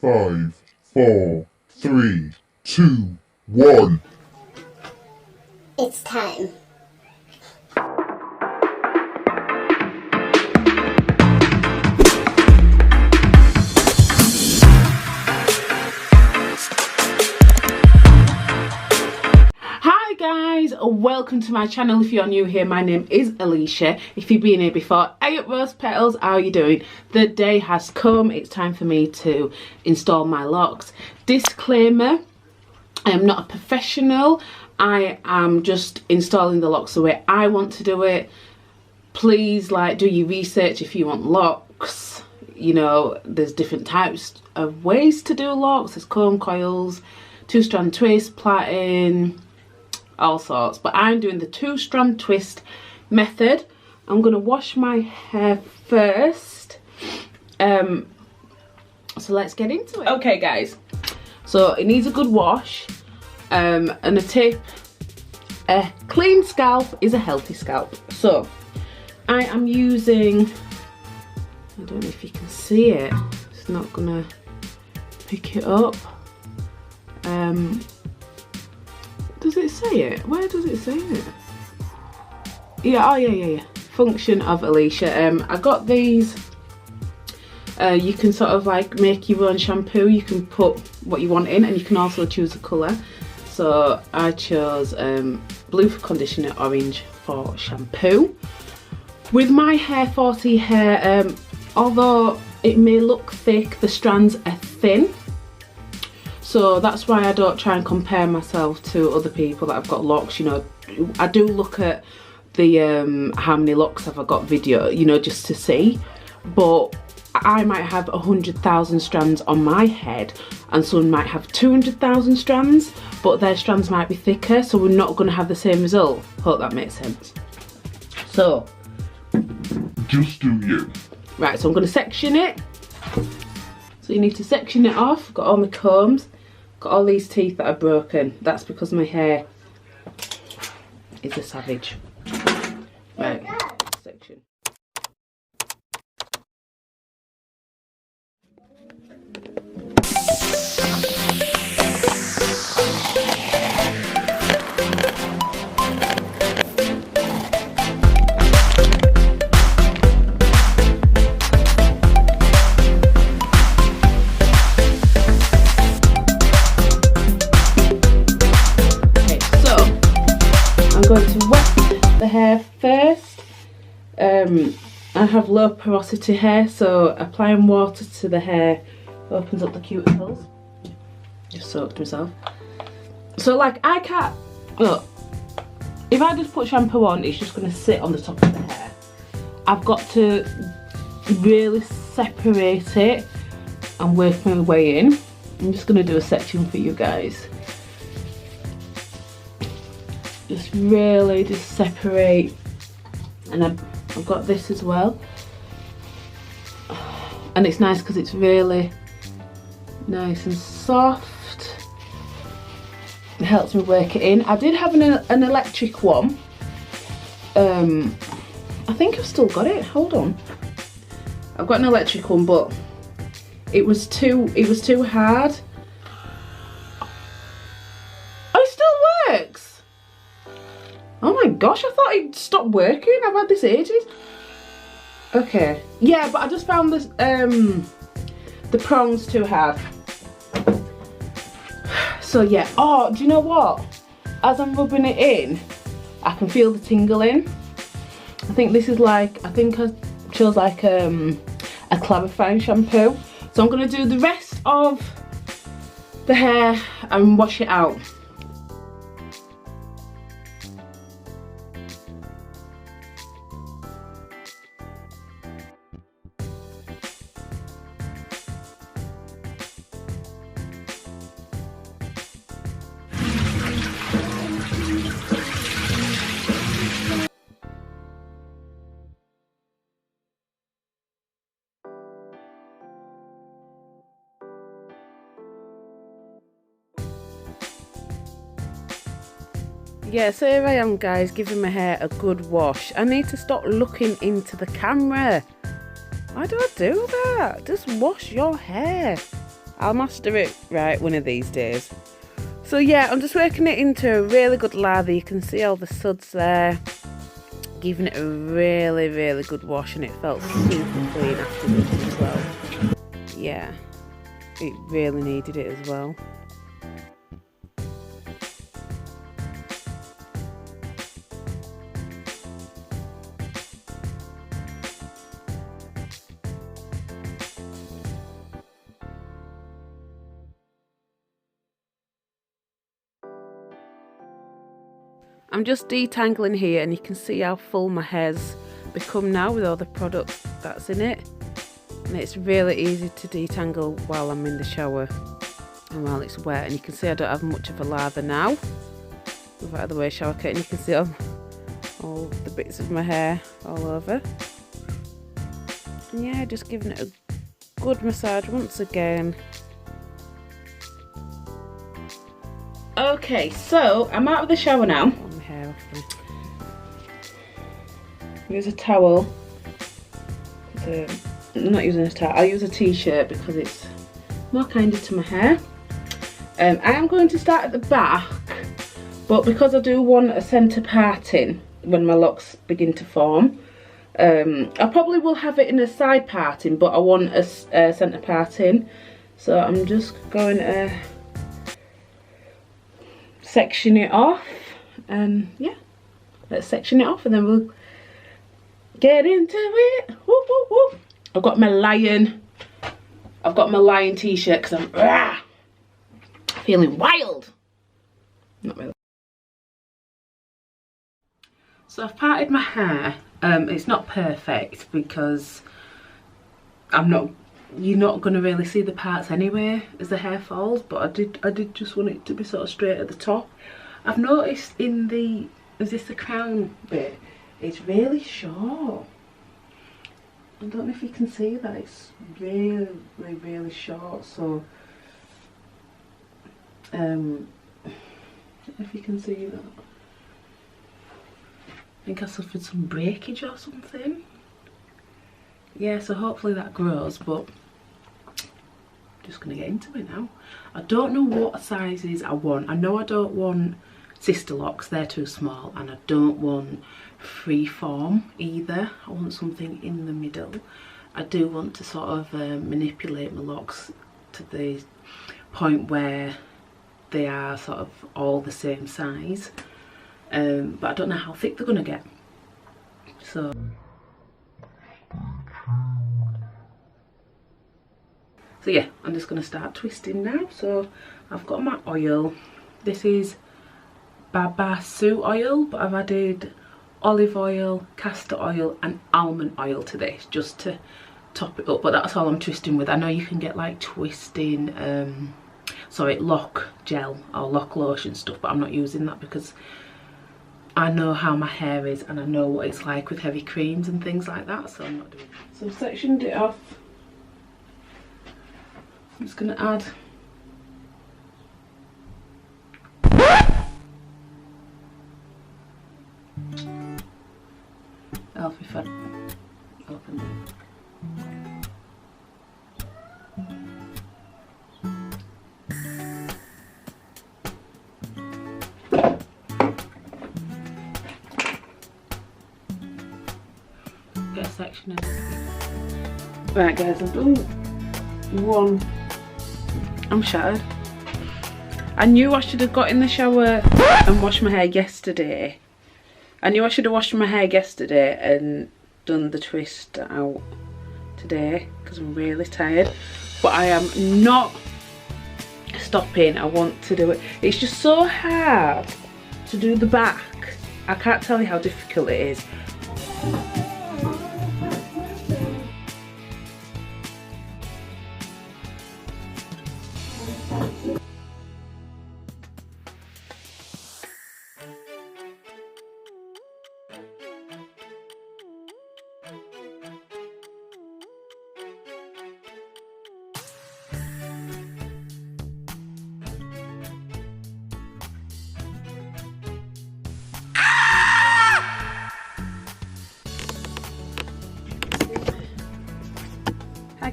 5, 4, 3, 2, 1. It's time. Welcome to my channel. If you're new here, my name is Alicia. If you've been here before, hey up Rose Petals, how are you doing? The day has come. It's time for me to install my locks. Disclaimer, I am not a professional. I am just installing the locks the way I want to do it. Please do your research if you want locks. You know, there's different types of ways to do locks. There's comb coils, 2-strand twist, plaiting, all sorts, but I'm doing the 2-strand twist method. I'm gonna wash my hair first, so let's get into it. Okay guys, so it needs a good wash, and a tip: a clean scalp is a healthy scalp. So I am using, I don't know if you can see it, it's not gonna pick it up. Does it say it? Where does it say it? Yeah, oh yeah. Function of Alicia. I got these. You can sort of make your own shampoo. You can put what you want in, and you can also choose a colour. So I chose blue for conditioner, orange for shampoo. With my hair 40 hair, although it may look thick, the strands are thin. So that's why I don't try and compare myself to other people that have got locks. You know, I do look at the how many locks have I got video, you know, just to see. But I might have 100,000 strands on my head, and someone might have 200,000 strands, but their strands might be thicker, so we're not going to have the same result. Hope that makes sense. So just do you. Right, so I'm going to section it. So you need to section it off. Got all my combs. Got all these teeth that are broken. That's because my hair is a savage. Right, section. Going to wet the hair first. I have low porosity hair, so applying water to the hair opens up the cuticles. Just soaked myself. So I can't, look, if I just put shampoo on, it's just going to sit on the top of the hair. I've got to really separate it and work my way in. I'm just going to do a section for you guys. Just really just separate, and I've got this as well, and it's nice because it's really nice and soft. It helps me work it in. I did have an electric one. I think I've still got it. Hold on, I've got an electric one, but it was too hard. Oh, it still works. Oh my gosh, I thought it stopped working. I've had this ages. Okay. Yeah, but I just found this the prongs too hard. So yeah. Oh, do you know what? As I'm rubbing it in, I can feel the tingling. I think this is I chose a clarifying shampoo. So I'm gonna do the rest of the hair and wash it out. Yeah, so here I am guys, giving my hair a good wash. I need to stop looking into the camera. Why do I do that? Just wash your hair. I'll master it right one of these days. So yeah, I'm just working it into a really good lather. You can see all the suds there. Giving it a really, really good wash, and it felt super clean afterwards as well. Yeah, it really needed it as well. I'm just detangling here, and you can see how full my hair's become now with all the product that's in it. And it's really easy to detangle while I'm in the shower and while it's wet. And you can see I don't have much of a lather now. Move out of the way, shower curtain. You can see all the bits of my hair all over. And yeah, just giving it a good massage once again. Okay, so I'm out of the shower now. Use a towel. I'm not using a towel, I'll use a t-shirt because it's more kinder to my hair. I am going to start at the back, but because I do want a centre parting when my locks begin to form, I probably will have it in a side parting, but I want a centre parting. So I'm just going to section it off, and yeah, let's section it off and then we'll get into it. Whoop, whoop, whoop. I've got my lion t-shirt because I'm feeling wild. Not really. So I've parted my hair. It's not perfect because you're not going to really see the parts anyway as the hair falls, but I did just want it to be sort of straight at the top. I've noticed in the crown bit, it's really short. I don't know if you can see that, it's really, really short. So I don't know if you can see that. I think I suffered some breakage or something. Yeah, so hopefully that grows, but just gonna get into it now. I don't know what sizes I want. I know I don't want sister locks, they're too small, and I don't want freeform either. I want something in the middle. I do want to sort of manipulate my locks to the point where they are sort of all the same size, but I don't know how thick they're gonna get. So yeah, I'm just going to start twisting now. So I've got my oil. This is Babasu oil, but I've added olive oil, castor oil and almond oil to this just to top it up, but that's all I'm twisting with. I know you can get like twisting lock gel or lock lotion stuff, but I'm not using that because I know how my hair is and I know what it's like with heavy creams and things like that, so I'm not doing that. So I've sectioned it off. I'm just going to add help if I open it. Get a section of it. Right guys, I've done one. I'm shattered. I knew I should have got in the shower and washed my hair yesterday. I knew I should have washed my hair yesterday and done the twist out today because I'm really tired. But I am not stopping. I want to do it. It's just so hard to do the back. I can't tell you how difficult it is.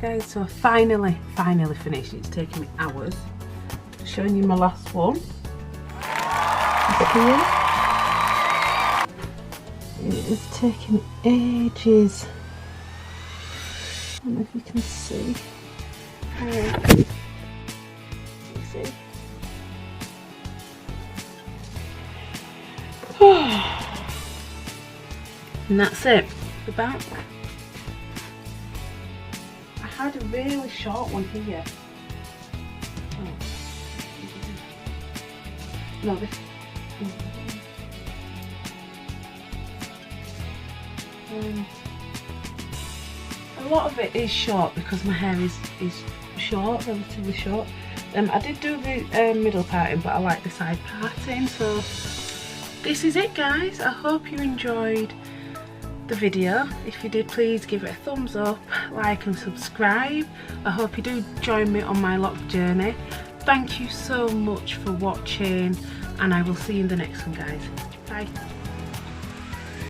guys, so finally finished. It's taken me hours. Showing you my last one. It's here. It is taking ages. I don't know if you can see. You see? And that's it. The back. I had a really short one here. Oh. No, this. A lot of it is short because my hair is short, relatively short. I did do the middle parting, but I like the side parting. So this is it, guys. I hope you enjoyed the video. If you did, please give it a thumbs up, like and subscribe. I hope you do join me on my lock journey. Thank you so much for watching, and I will see you in the next one, guys. Bye.